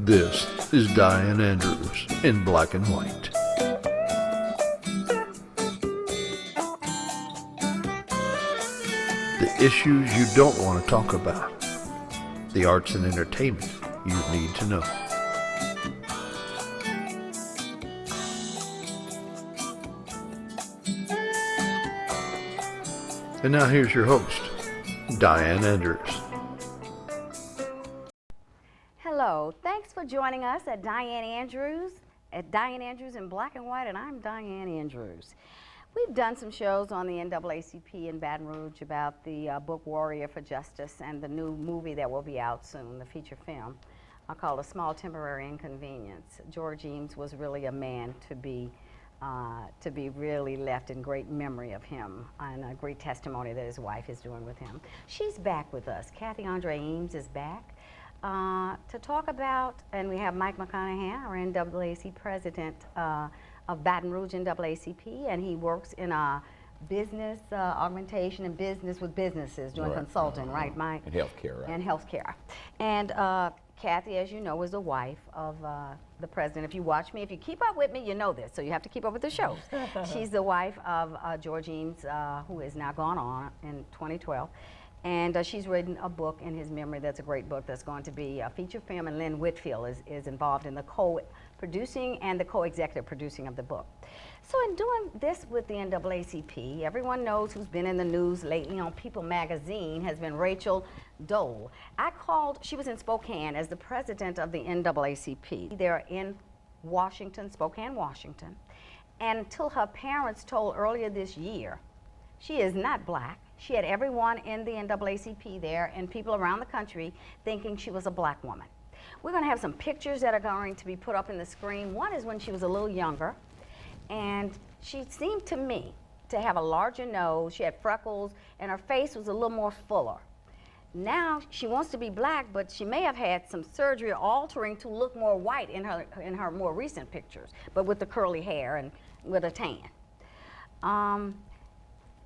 This is Dianne Andrews in Black and White. The issues you don't want to talk about. The arts and entertainment you need to know. And now here's your host, Dianne Andrews. Hello, thanks for joining us at Dianne Andrews in Black and White, and I'm Dianne Andrews. We've done some shows on the NAACP in Baton Rouge about the book Warrior for Justice and the new movie that will be out soon, the feature film, called A Small Temporary Inconvenience. George Eames was really a man to be really left in great memory of him, and a great testimony that his wife is doing with him. She's back with us. Kathy Andre Eames is back to talk about, and we have Mike McConaughey, our NAACP president of Baton Rouge NAACP, and he works in business augmentation and business with businesses, doing consulting, right, Mike? And healthcare, right? And healthcare. And Kathy, as you know, is the wife of the president. If you watch me, if you keep up with me, you know this, so you have to keep up with the shows. She's the wife of George Eames, who is now gone on in 2012. And she's written a book in his memory that's a great book that's going to be a feature film, and Lynn Whitfield is involved in the co-producing and the co-executive producing of the book. So in doing this with the NAACP, everyone knows who's been in the news lately on People magazine has been Rachel Dolezal. She was in Spokane as the president of the NAACP. They're in Washington, Spokane, Washington. And until her parents told earlier this year, she is not black. She had everyone in the NAACP there and people around the country thinking she was a black woman. We're going to have some pictures that are going to be put up in the screen. One is when she was a little younger, and she seemed to me to have a larger nose. She had freckles, and her face was a little more fuller. Now she wants to be black, but she may have had some surgery altering to look more white in her more recent pictures, but with the curly hair and with a tan.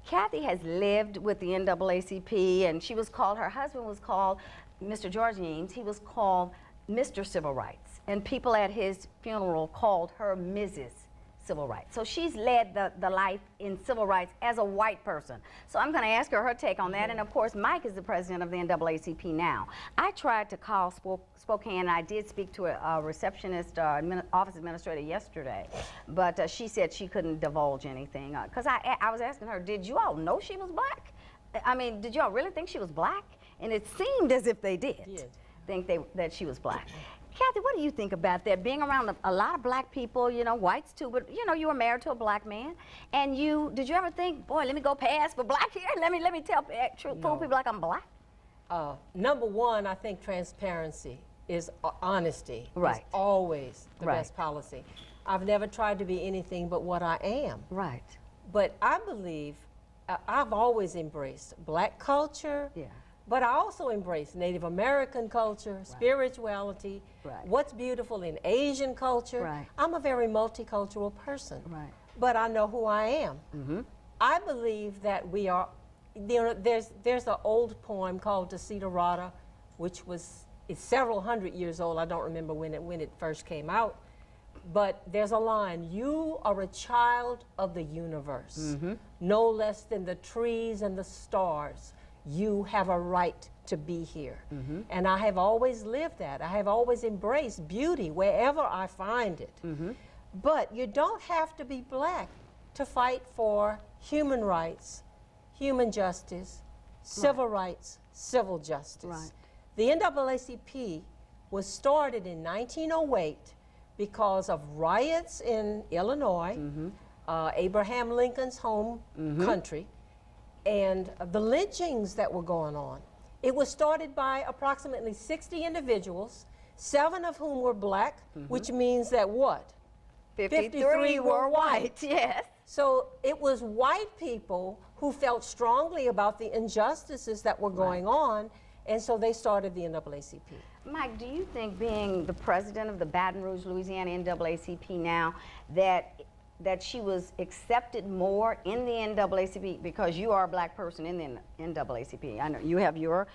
Kathy has lived with the NAACP, and her husband was called, Mr. George Eames, he was called Mr. Civil Rights, and people at his funeral called her Mrs. Civil Rights. So she's led the life in civil rights as a white person. So I'm going to ask her take on that, and of course Mike is the president of the NAACP now. I tried to call Spokane, and I did speak to a receptionist, office administrator yesterday, but she said she couldn't divulge anything. Because I was asking her, did you all know she was black? I mean, did you all really think she was black? And it seemed as if they did think that she was black. Kathy, what do you think about that? Being around a lot of black people, you know, whites too, but you know, you were married to a black man, and did you ever think, boy, let me go pass for black here? Let me tell fool people like I'm black? Number one, I think transparency is honesty. Right. Is always the best policy. I've never tried to be anything but what I am. Right. But I believe I've always embraced black culture. Yeah. But I also embrace Native American culture, spirituality, what's beautiful in Asian culture. Right. I'm a very multicultural person, but I know who I am. Mm-hmm. I believe that we are, there's an old poem called Desiderata, which it's several hundred years old. I don't remember when it first came out, but there's a line, you are a child of the universe, no less than the trees and the stars. You have a right to be here. Mm-hmm. And I have always lived that. I have always embraced beauty wherever I find it. Mm-hmm. But you don't have to be black to fight for human rights, human justice, civil rights, civil justice. Right. The NAACP was started in 1908 because of riots in Illinois, Abraham Lincoln's home country, and the lynchings that were going on. It was started by approximately 60 individuals, 7 of whom were black, which means that what? 53 were white, yes. So it was white people who felt strongly about the injustices that were going on, and so they started the NAACP. Mike, do you think, being the president of the Baton Rouge, Louisiana NAACP now, that she was accepted more in the NAACP because you are a black person in the NAACP? I know you have your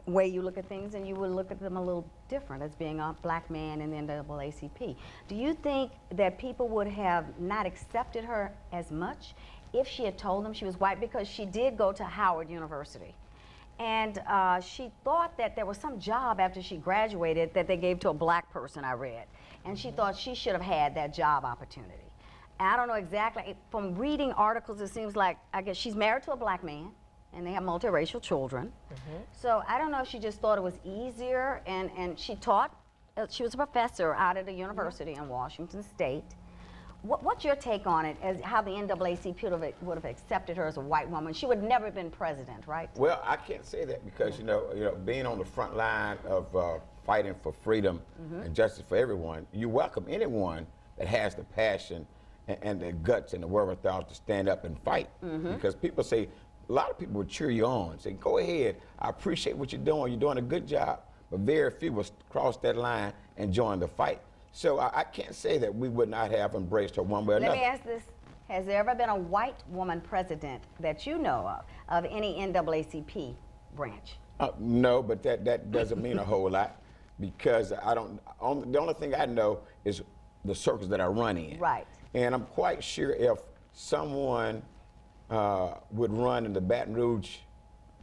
way you look at things, and you would look at them a little different as being a black man in the NAACP. Do you think that people would have not accepted her as much if she had told them she was white? Because she did go to Howard University. And she thought that there was some job after she graduated that they gave to a black person, I read. And she thought she should have had that job opportunity. And I don't know exactly. From reading articles, it seems like, I guess she's married to a black man, and they have multiracial children. So I don't know if she just thought it was easier, and she taught, she was a professor out at a university in Washington State. What's your take on it, as how the NAACP would have accepted her as a white woman? She would never have been president, right? Well, I can't say that because, you know, being on the front line of fighting for freedom and justice for everyone, you welcome anyone that has the passion and the guts and the wherewithal to stand up and fight. Because people say, a lot of people would cheer you on, say, go ahead, I appreciate what you're doing a good job, but very few will cross that line and join the fight. So I can't say that we would not have embraced her one way or another. Let me ask this. Has there ever been a white woman president that you know of any NAACP branch? No, but that doesn't mean a whole lot because the only thing I know is the circles that I run in. Right. And I'm quite sure if someone would run in the Baton Rouge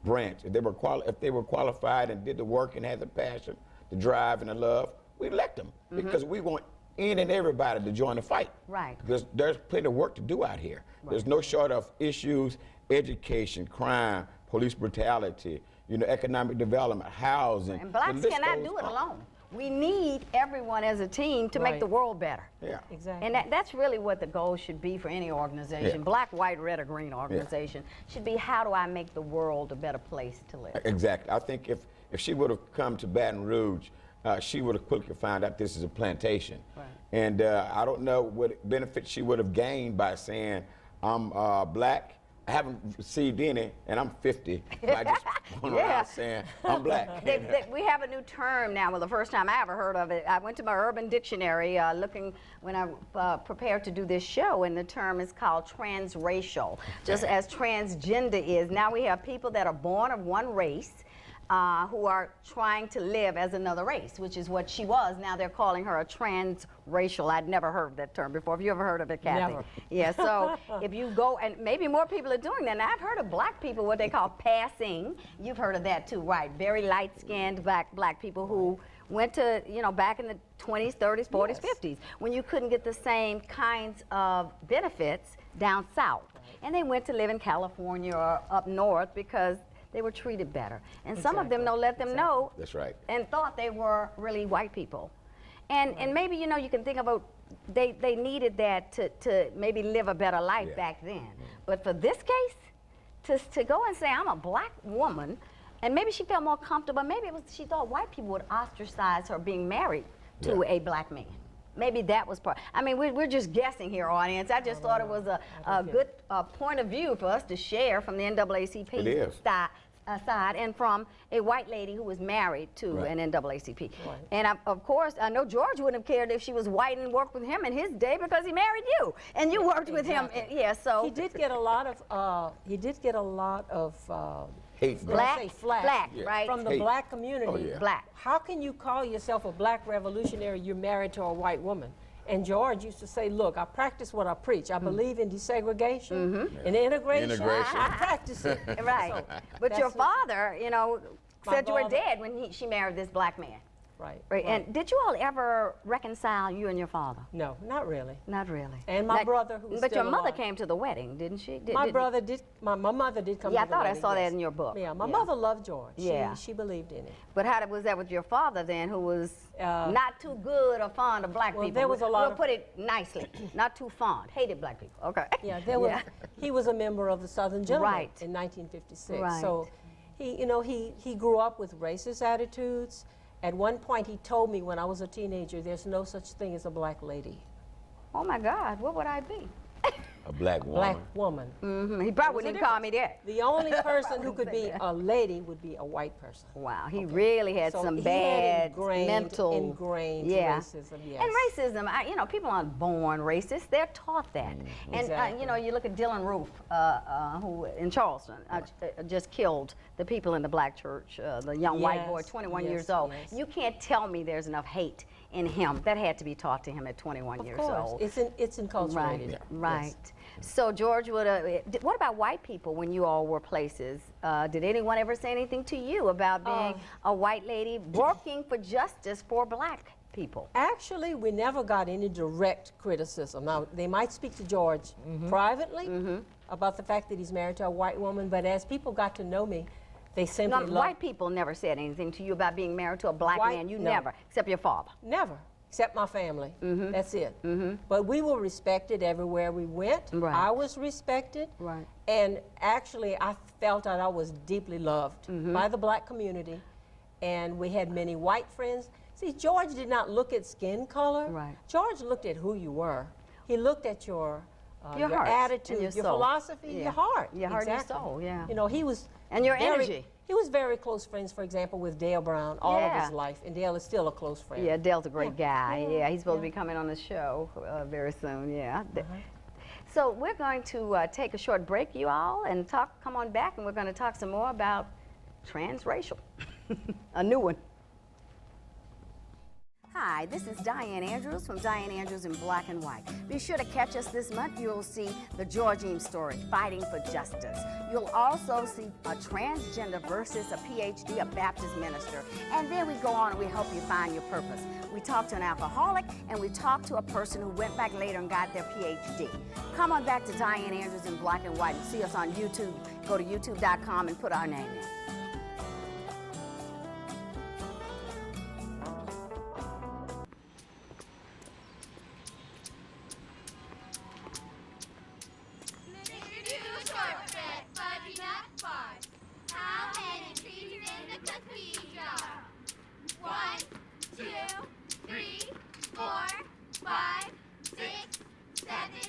branch, if they were qualified and did the work and had the passion, the drive and the love, we elect them because we want any and everybody to join the fight. Right. Because there's plenty of work to do out here. Right. There's no short of issues, education, crime, police brutality, you know, economic development, housing. And blacks cannot do it alone. We need everyone as a team to make the world better. Yeah. Exactly. And that's really what the goal should be for any organization, black, white, red, or green organization, should be how do I make the world a better place to live? Exactly. I think if she would have come to Baton Rouge, she would have quickly found out this is a plantation. Right. And I don't know what benefit she would have gained by saying, I'm black. I haven't received any, and I'm 50. I just went around saying, I'm black. We have a new term now. Well, the first time I ever heard of it, I went to my Urban Dictionary looking when I prepared to do this show, and the term is called transracial, just as transgender is. Now we have people that are born of one race, who are trying to live as another race, which is what she was. Now they're calling her a transracial. I'd never heard of that term before. Have you ever heard of it, Kathy? Never. Yeah, so if you go, and maybe more people are doing that. Now I've heard of black people, what they call passing. You've heard of that too, right? Very light-skinned black people who went to, you know, back in the 20s, 30s, 40s, 50s, when you couldn't get the same kinds of benefits down south. And they went to live in California or up north because they were treated better. And some of them let them know. That's right. And thought they were really white people. And maybe, you know, you can think about, they needed that to maybe live a better life back then. But for this case, to go and say, I'm a black woman, and maybe she felt more comfortable, maybe it was she thought white people would ostracize her being married to a black man. Maybe that was part. I mean, we're just guessing here, audience. I just thought it was a good point of view for us to share from the NAACP side and from a white lady who was married to an NAACP. Right. And of course, I know George wouldn't have cared if she was white and worked with him in his day because he married you and you worked with him. Yeah, so he did get a lot of hate, flack, right? From the black community. Oh, yeah. Black. How can you call yourself a black revolutionary? You're married to a white woman. And George used to say, look, I practice what I preach. I believe in desegregation and integration. I practice it. Right. So but your father, you know, said you were dead when she married this black man. Right. And did you all ever reconcile, you and your father? No, not really. Not really. And my brother, who was But your still mother alive. came to the wedding, didn't she? My mother did come to the wedding. Yeah, I thought I saw that in your book. Yeah, my mother loved George. Yeah. She believed in it. But how was that with your father then, who was not too good or fond of black people? There was a lot we'll put it nicely. Not too fond. Hated black people. Okay. Yeah, he was a member of the Southern Gentlemen in 1956. Right. So he grew up with racist attitudes. At one point, he told me when I was a teenager, there's no such thing as a black lady. Oh my God, what would I be? A black woman. Black woman. He probably wouldn't even call me that. The only person who could be a lady would be a white person. Wow, he really had So some he bad had mental racism, yes. And racism, you know, people aren't born racist; they're taught that. And Exactly. you know, you look at Dylan Roof, who in Charleston just killed the people in the black church, the young white boy, 21 years old. Yes. You can't tell me there's enough hate in him. That had to be taught to him at 21 years old. It's inculturated. Right, right. Yes. So George, what about white people when you all were places? Did anyone ever say anything to you about being a white lady working for justice for black people? Actually, we never got any direct criticism. Now, they might speak to George privately about the fact that he's married to a white woman, but as people got to know me, they simply White people never said anything to you about being married to a black man. You never, except your father. Never, except my family. That's it. But we were respected everywhere we went. Right. I was respected. Right. And actually, I felt that I was deeply loved by the black community. And we had many white friends. See, George did not look at skin color. Right. George looked at who you were. He looked at your heart attitude, and your soul. philosophy, Yeah. your heart. Your heart and your Exactly. soul, yeah. You know, he was And your energy. He was very close friends, for example, with Dale Brown all of Yeah. his life, and Dale is still a close friend. Yeah, Dale's a great guy. Yeah. Yeah, he's supposed to be coming on the show very soon. Yeah. So we're going to take a short break, you all, and come on back, and we're going to talk some more about transracial, a new one. Hi, this is Dianne Andrews from Dianne Andrews in Black and White. Be sure to catch us this month. You'll see the Georgine story, Fighting for Justice. You'll also see a transgender versus a PhD, a Baptist minister. And then we go on and we help you find your purpose. We talk to an alcoholic, and we talk to a person who went back later and got their PhD. Come on back to Dianne Andrews in Black and White and see us on YouTube. Go to youtube.com and put our name in.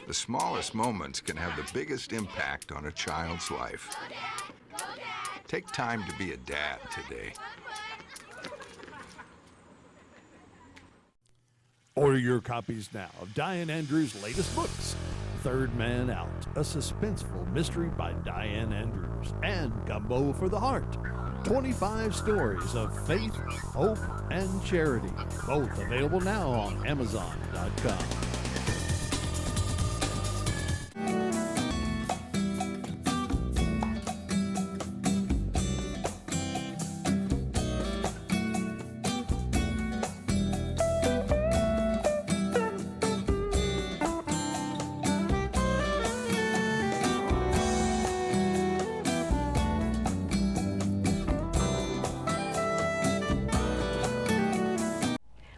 The smallest moments can have the biggest impact on a child's life. Take time to be a dad today. Order your copies now of Dianne Andrews' latest books, Third Man Out, a suspenseful mystery by Dianne Andrews, and Gumbo for the Heart, 25 stories of faith, hope, and charity, both available now on Amazon.com.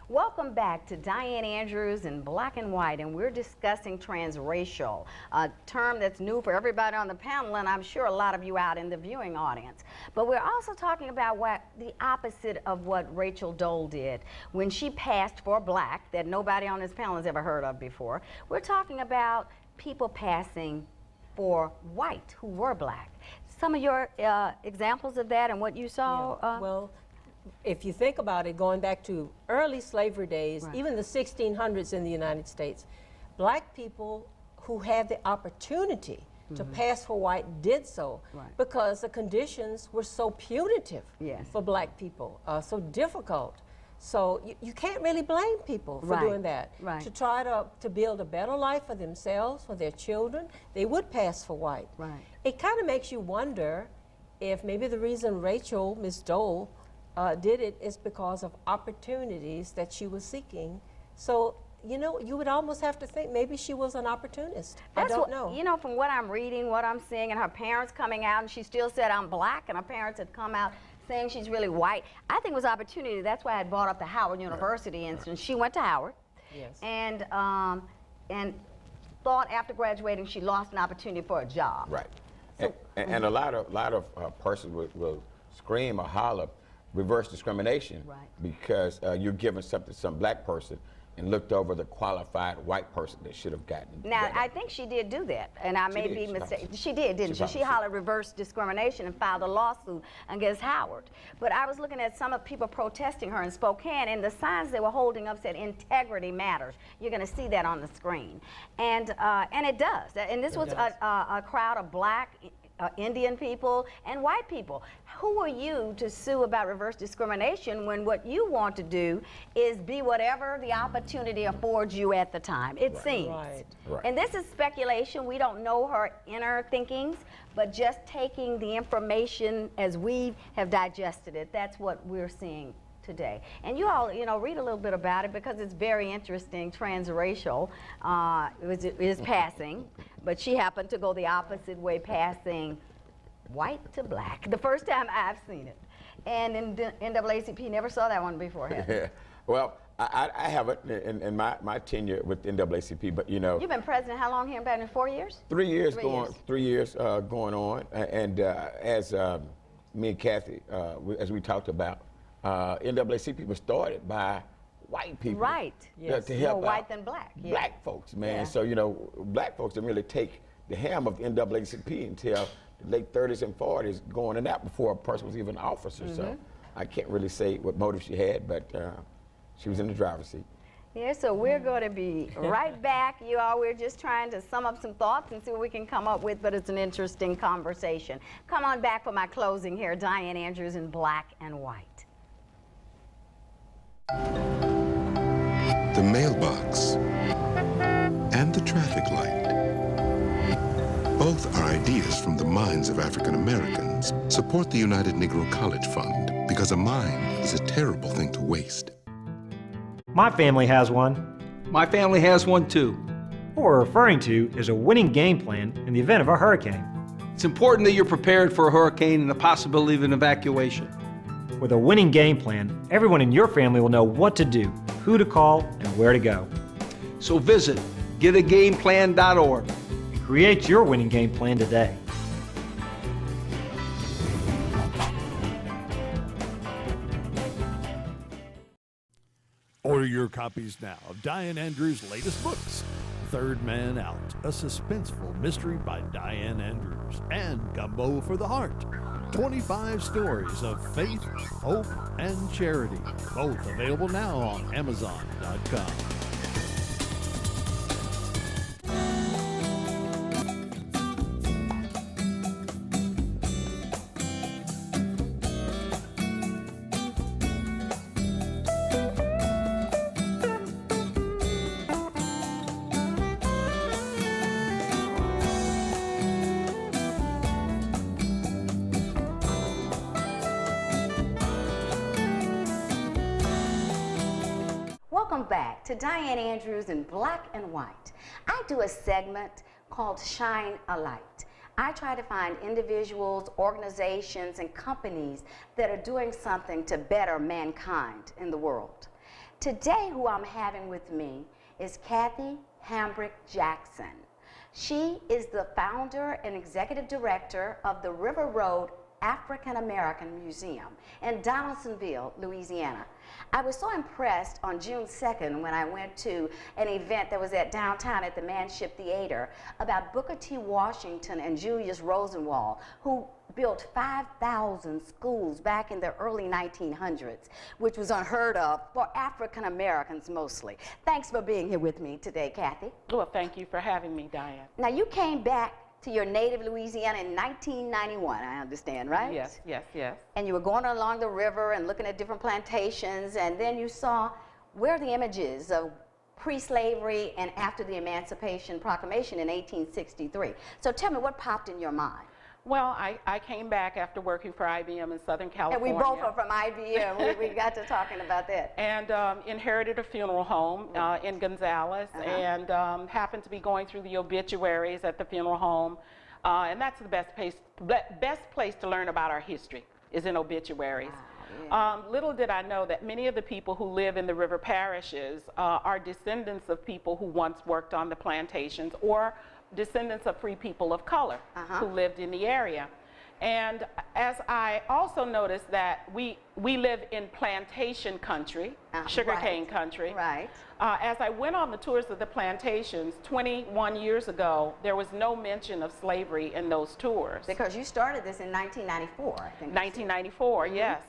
Welcome back to Dianne Andrews in Black and White, and we're discussing transracial, a term that's new for everybody on the panel, and I'm sure a lot of you out in the viewing audience. But we're also talking about the opposite of what Rachel Dolezal did when she passed for black, that nobody on this panel has ever heard of before. We're talking about people passing for white who were black. Some of your examples of that and what you saw? Yeah. Well, if you think about it, going back to early slavery days, Right. even the 1600s in the United States, black people who had the opportunity to pass for white did so Right. because the conditions were so punitive Yes. for black people, so difficult. So you can't really blame people for Right. doing that. Right. To try to build a better life for themselves, for their children, they would pass for white. Right. It kind of makes you wonder if maybe the reason Rachel, Miss Dole, did it is because of opportunities that she was seeking. So, you know, you would almost have to think maybe she was an opportunist. I don't know. You know, from what I'm reading, what I'm seeing, and her parents coming out, and she still said, I'm black, and her parents had come out saying she's really white. I think it was opportunity. That's why I had brought up the Howard University instance. She went to Howard. Yes. And thought after graduating she lost an opportunity for a job. Right. And a lot of persons will scream or holler reverse discrimination, Right. because you're giving something to some black person and looked over the qualified white person that should have gotten. Now, I think she did do that, and I may be mistaken. She did, didn't she? She hollered reverse discrimination and filed a lawsuit against Howard. But I was looking at some of the people protesting her in Spokane, and the signs they were holding up said integrity matters. You're going to see that on the screen. And it does. And this was a crowd of black, Indian people and white people. Who are you to sue about reverse discrimination when what you want to do is be whatever the opportunity affords you at the time, it seems. Right. And this is speculation. We don't know her inner thinkings, but just taking the information as we have digested it, that's what we're seeing today. And you all, read a little bit about it because it's very interesting. Transracial is passing, but she happened to go the opposite way, passing white to black. The first time I've seen it. And in NAACP, never saw that one before, have you? Well, I haven't in my tenure with NAACP, but You've been president how long here in 4 years? 3 years going on, and as me and Kathy, as we talked about, NAACP was started by white people. Right. Yes. To help more white than black. Yeah. Black folks, man. Yeah. So, black folks didn't really take the helm of the NAACP until the late 30s and 40s, going in that before a person was even an officer. So I can't really say what motive she had, but she was in the driver's seat. Yeah, so we're going to be right back. You all, we're just trying to sum up some thoughts and see what we can come up with, but it's an interesting conversation. Come on back for my closing here. Dianne Andrews in Black and White. The mailbox and the traffic light. Both are ideas from the minds of African Americans. Support the United Negro College Fund, because a mind is a terrible thing to waste. My family has one. My family has one too. What we're referring to is a winning game plan in the event of a hurricane. It's important that you're prepared for a hurricane and the possibility of an evacuation. With a winning game plan, everyone in your family will know what to do, who to call, and where to go. So visit getagameplan.org. Create your winning game plan today. Order your copies now of Dianne Andrews' latest books, Third Man Out, a suspenseful mystery by Dianne Andrews, and Gumbo for the Heart, 25 stories of faith, hope, and charity, both available now on Amazon.com. Welcome back to Dianne Andrews in Black and White. I do a segment called Shine a Light. I try to find individuals, organizations, and companies that are doing something to better mankind in the world. Today, who I'm having with me is Kathy Hambrick Jackson. She is the founder and executive director of the River Road African American Museum in Donaldsonville, Louisiana. I was so impressed on June 2nd when I went to an event that was at downtown at the Manship Theater about Booker T. Washington and Julius Rosenwald, who built 5,000 schools back in the early 1900s, which was unheard of for African Americans mostly. Thanks for being here with me today, Kathy. Well, thank you for having me, Dianne. Now, you came back to your native Louisiana in 1991, I understand, right? Yes, yes, yes. And you were going along the river and looking at different plantations, and then you saw where are the images of pre-slavery and after the Emancipation Proclamation in 1863. So tell me, what popped in your mind? Well, I came back after working for IBM in Southern California. And we both are from IBM. we got to talking about that. And inherited a funeral home in Gonzales, and happened to be going through the obituaries at the funeral home. And that's the best place to learn about our history, is in obituaries. Wow, yeah. Little did I know that many of the people who live in the river parishes are descendants of people who once worked on the plantations, or descendants of free people of color who lived in the area. And as I also noticed that we live in plantation country, sugarcane country. Right. As I went on the tours of the plantations 21 years ago, there was no mention of slavery in those tours. Because you started this in 1994, I think. 1994, yes.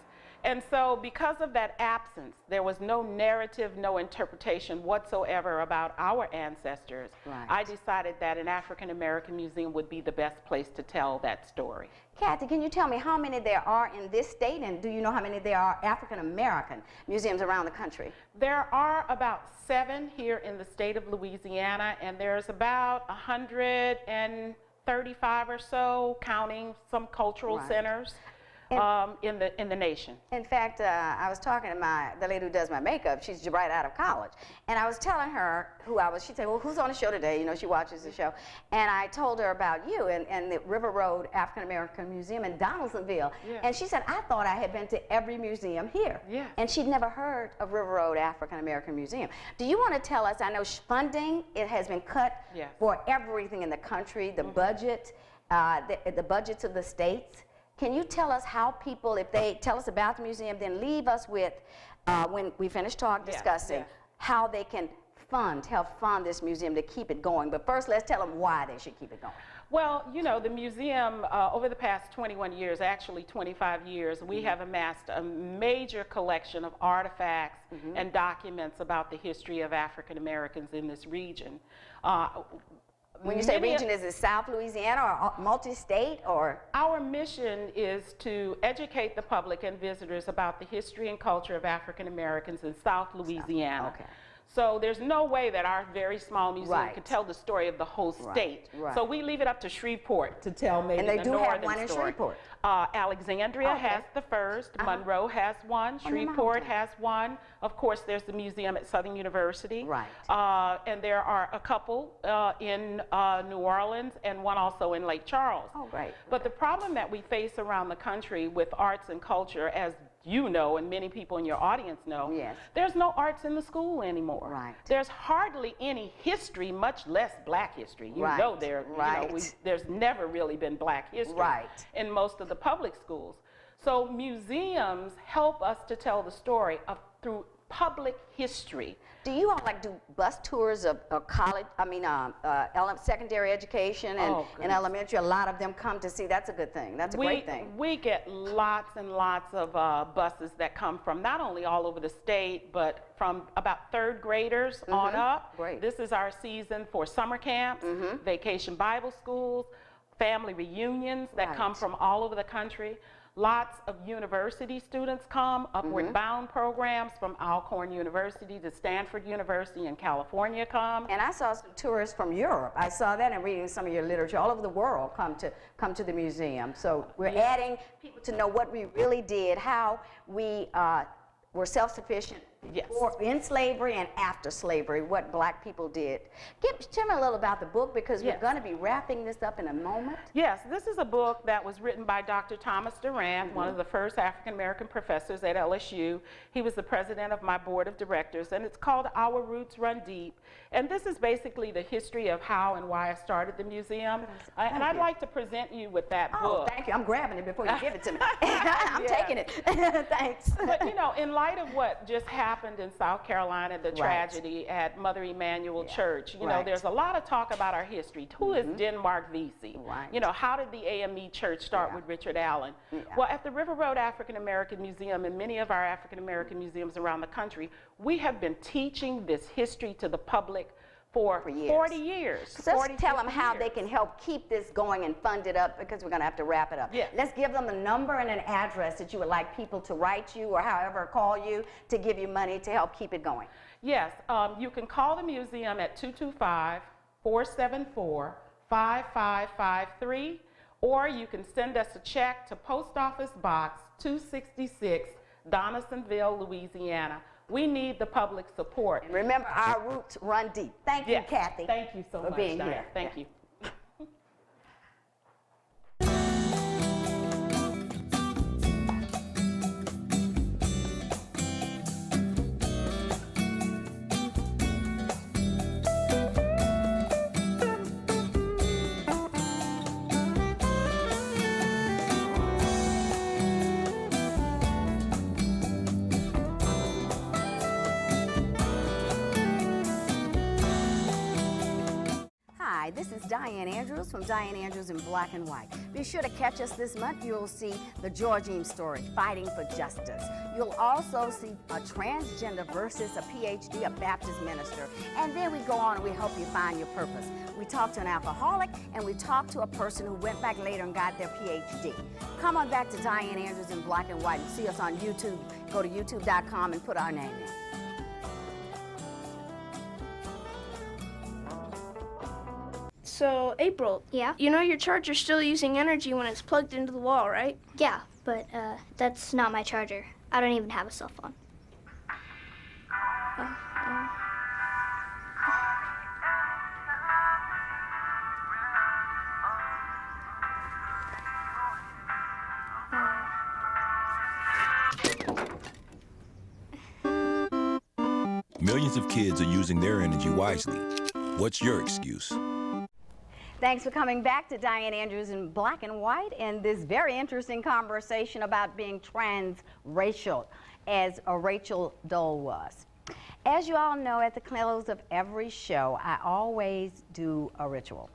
And so because of that absence, there was no narrative, no interpretation whatsoever about our ancestors. Right. I decided that an African American museum would be the best place to tell that story. Kathy, can you tell me how many there are in this state, and do you know how many there are African American museums around the country? There are about 7 here in the state of Louisiana, and there's about 135 or so, counting some cultural centers. In the nation. In fact, I was talking to the lady who does my makeup. She's right out of college, and I was telling her who I was. She said, "Well, who's on the show today?" You know, she watches the show, and I told her about you and the River Road African American Museum in Donaldsonville, and she said, "I thought I had been to every museum here," and she'd never heard of River Road African American Museum. Do you want to tell us? I know funding has been cut for everything in the country, the budget, the budgets of the states. Can you tell us how people, if they tell us about the museum, then leave us with, when we finish discussing, how they can help fund this museum to keep it going. But first, let's tell them why they should keep it going. Well, you know, the museum, over the past 21 years, actually 25 years, we have amassed a major collection of artifacts and documents about the history of African Americans in this region. When you say region, is it South Louisiana or multi-state, or? Our mission is to educate the public and visitors about the history and culture of African Americans in South Louisiana. Okay. So there's no way that our very small museum could tell the story of the whole state. Right. So we leave it up to Shreveport to tell maybe the northern story. And they do have one in Shreveport. Alexandria has the first, Monroe has one, Shreveport has one. Of course, there's the museum at Southern University. Right. And there are a couple in New Orleans and one also in Lake Charles. Oh, great. But the problem that we face around the country with arts and culture, as you know, and many people in your audience know, there's no arts in the school anymore. Right. There's hardly any history, much less black history. You know, there's never really been black history in most of the public schools. So museums help us to tell the story through public history. Do you all do bus tours of college, secondary education and elementary? A lot of them come to see. That's a good thing. That's a great thing. We get lots and lots of buses that come from not only all over the state, but from about 3rd graders on up. Great. This is our season for summer camps, vacation Bible schools, family reunions that come from all over the country. Lots of university students come, Upward Bound programs from Alcorn University to Stanford University in California come. And I saw some tourists from Europe. I saw that in reading some of your literature. All over the world come to the museum. So we're adding people to know what we really did, how we were self-sufficient in slavery and after slavery, what black people did. Tell me a little about the book, because we're going to be wrapping this up in a moment. Yes, this is a book that was written by Dr. Thomas Durant, one of the first African-American professors at LSU. He was the president of my board of directors, and it's called Our Roots Run Deep. And this is basically the history of how and why I started the museum. And I'd like to present you with that book. Oh, thank you. I'm grabbing it before you give it to me. I'm taking it. Thanks. But, you know, in light of what just happened in South Carolina, the tragedy at Mother Emanuel Church, you know, there's a lot of talk about our history. Who is Denmark Vesey? You know, how did the AME Church start with Richard Allen? Well, at the River Road African American Museum and many of our African American museums around the country, we have been teaching this history to the public for 40 years. So let's tell them how they can help keep this going and fund it up, because we're going to have to wrap it up. Let's give them a number and an address that you would like people to write you or however call you to give you money to help keep it going. Yes, you can call the museum at 225-474-5553, or you can send us a check to Post Office Box 266, Donaldsonville, Louisiana. We need the public support. And remember, our roots run deep. Thank you, Kathy. Thank you so much, being Dianne. here. Thank you. Hi, this is Dianne Andrews from Dianne Andrews in Black and White. Be sure to catch us this month. You'll see the Georgine story, Fighting for Justice. You'll also see a transgender versus a PhD, a Baptist minister. And then we go on and we help you find your purpose. We talk to an alcoholic and we talk to a person who went back later and got their PhD. Come on back to Dianne Andrews in Black and White and see us on YouTube. Go to youtube.com and put our name in. So, April. Yeah? You know your charger's still using energy when it's plugged into the wall, right? Yeah, but that's not my charger. I don't even have a cell phone. Millions of kids are using their energy wisely. What's your excuse? Thanks for coming back to Dianne Andrews in Black and White and this very interesting conversation about being transracial, as Rachel Dolezal was. As you all know, at the close of every show, I always do a ritual.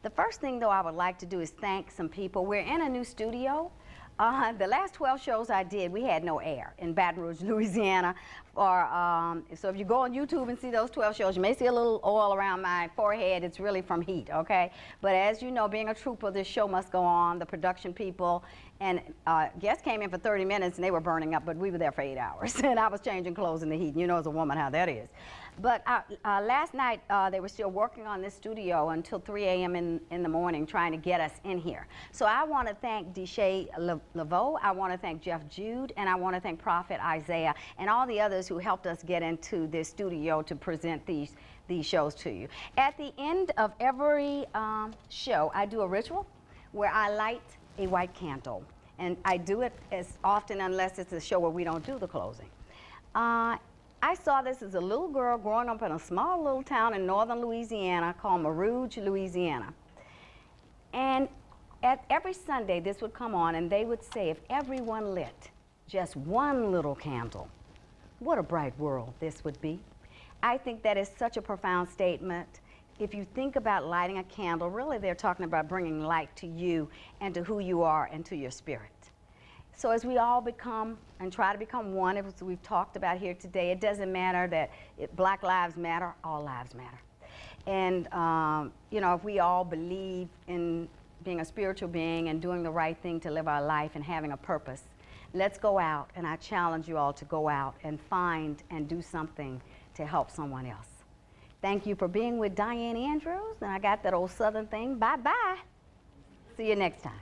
The first thing, though, I would like to do is thank some people. We're in a new studio. The last 12 shows I did, we had no air in Baton Rouge, Louisiana. So if you go on YouTube and see those 12 shows, you may see a little oil around my forehead. It's really from heat, okay? But as you know, being a trooper, this show must go on. The production people and guests came in for 30 minutes and they were burning up, but we were there for 8 hours. And I was changing clothes in the heat. And you know as a woman how that is. But last night, they were still working on this studio until 3 a.m. in the morning trying to get us in here. So I want to thank Deshay Laveau, I want to thank Jeff Jude, and I want to thank Prophet Isaiah, and all the others who helped us get into this studio to present these shows to you. At the end of every show, I do a ritual where I light a white candle. And I do it as often unless it's a show where we don't do the closing. I saw this as a little girl growing up in a small little town in northern Louisiana called Marouge, Louisiana. And every Sunday this would come on and they would say, if everyone lit just one little candle, what a bright world this would be. I think that is such a profound statement. If you think about lighting a candle, really they're talking about bringing light to you and to who you are and to your spirit. So as we all become and try to become one, as we've talked about here today, it doesn't matter that Black lives matter, all lives matter. And you know, if we all believe in being a spiritual being and doing the right thing to live our life and having a purpose, let's go out, and I challenge you all to go out and find and do something to help someone else. Thank you for being with Dianne Andrews, and I got that old Southern thing, bye-bye. See you next time.